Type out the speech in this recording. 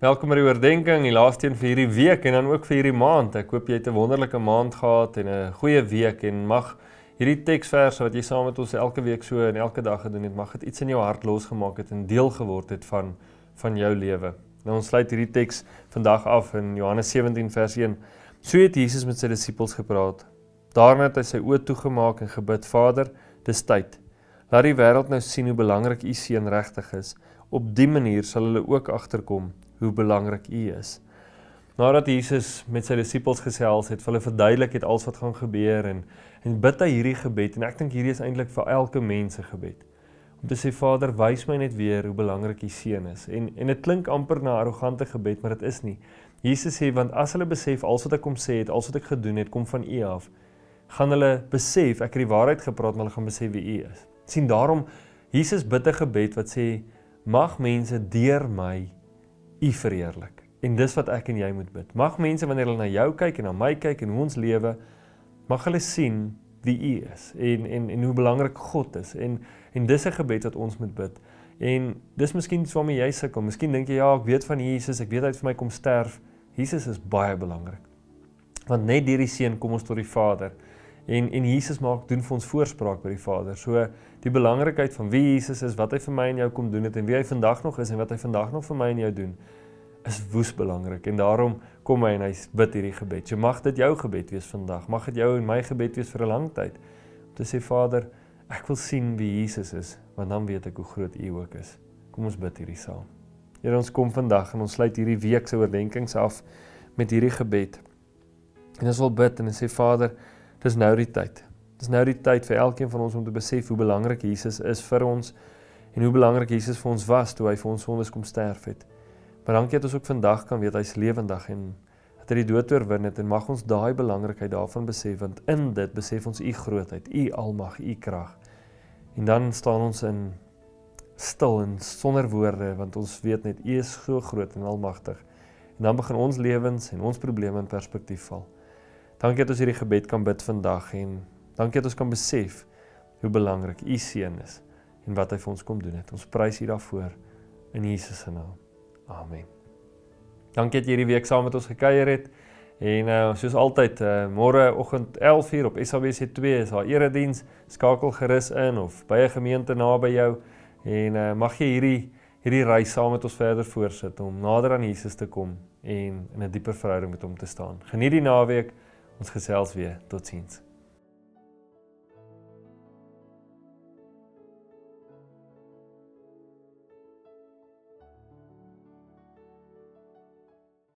Welkom by die oordenking, die laaste een vir hierdie week en dan ook vir hierdie maand. Ek hoop jy het 'n wonderlike maand gehad en 'n goeie week en mag hierdie teksverse wat jy saam met ons elke week so en elke dag gedoen het, mag dit iets in jou hart losgemaak het en deel geword het van jou lewe. Nou ons sluit hierdie teks vandag af in Johannes 17 vers 1. So het Jesus met sy disippels gepraat. Daarna het hy sy oë toegemaak en gebid: Vader, dis tyd. Laat die wêreld nou sien hoe belangrik U seun regtig is. Op die manier sal hulle ook agterkom hoe belangrik U is. Nadat Jesus met sy disippels gesels het, vir hulle verduidelik het alles wat gaan gebeur en bid hy hierdie gebed en ek dink hierdie is eintlik vir elke mens se gebed. Om te sê Vader, wys my net weer hoe belangrik U seun is. En dit klink amper na 'n arrogante gebed, maar dit is nie. Jesus sê want as hulle besef alles wat ek kom sê het, alles wat ek gedoen het, kom van U af, gaan hulle besef ek het die waarheid gepraat, maar hulle gaan besef wie U is. Sien daarom Jesus bid 'n gebed wat sê mag mense deur my U verheerlik. En dis wat ek en jy moet bid. Mag mense wanneer hulle na jou kyk en na my kyk en hoe ons lewe, mag hulle sien wie U is en hoe belangrik God is. En dis 'n gebed wat ons moet bid. En dis miskien iets waarmee jy sukkel. Miskien dink jy ja, ek weet van Jesus, ek weet hy het vir my kom sterf. Jesus is baie belangrik. Want net deur die Seun kom ons tot die Vader. En Jesus doen vir ons voorspraak by die Vader. So die belangrikheid van wie Jesus is, wat hy vir my en jou kom doen het en wie hy vandag nog is en wat hy vandag nog vir my en jou doen, is woes belangrik. En daarom kom hy en hy bid hierdie gebed. So mag dit jou gebed wees vandag. Mag dit jou en my gebed wees vir 'n lang tyd. Om te sê Vader, ek wil sien wie Jesus is, want dan weet ek hoe groot U ook is. Kom ons bid hierdie saam. Here, ons kom vandag en ons sluit hierdie week se oordenkings af met hierdie gebed. En ons wil bid en sê Vader, dis nou die tyd. Dis nou die tyd vir elkeen van ons om te besef hoe belangrik Jesus is vir ons en hoe belangrik Jesus vir ons was toe hy vir ons sondes kom sterf het. Maar dankie dat ons ook vandag kan weet hy is lewendig en dat hy die dood oorwin het en mag ons daai belangrikheid daarvan besef, want in dit besef ons U grootheid, U almag, U krag. En dan staan ons in stil en sonder woorde, want ons weet net U is so groot en almagtig. En dan begin ons lewens en ons probleme in perspektief val. Dankie dat ons hierdie gebed kan bid vandag en dankie dat ons kan besef hoe belangrik U seun is en wat hy vir ons kom doen het. Ons prys U daarvoor in Jesus se naam. Amen. Dankie dat jy hierdie week saam met ons gekuier het en soos altyd môre oggend 11:00 op SABC2 is daar erediens. Skakel gerus in of by 'n gemeente naby jou en mag jy hierdie reis saam met ons verder voortsit om nader aan Jesus te kom en in 'n dieper verhouding met hom te staan. Geniet die naweek. Ons gesels weer. Totsiens.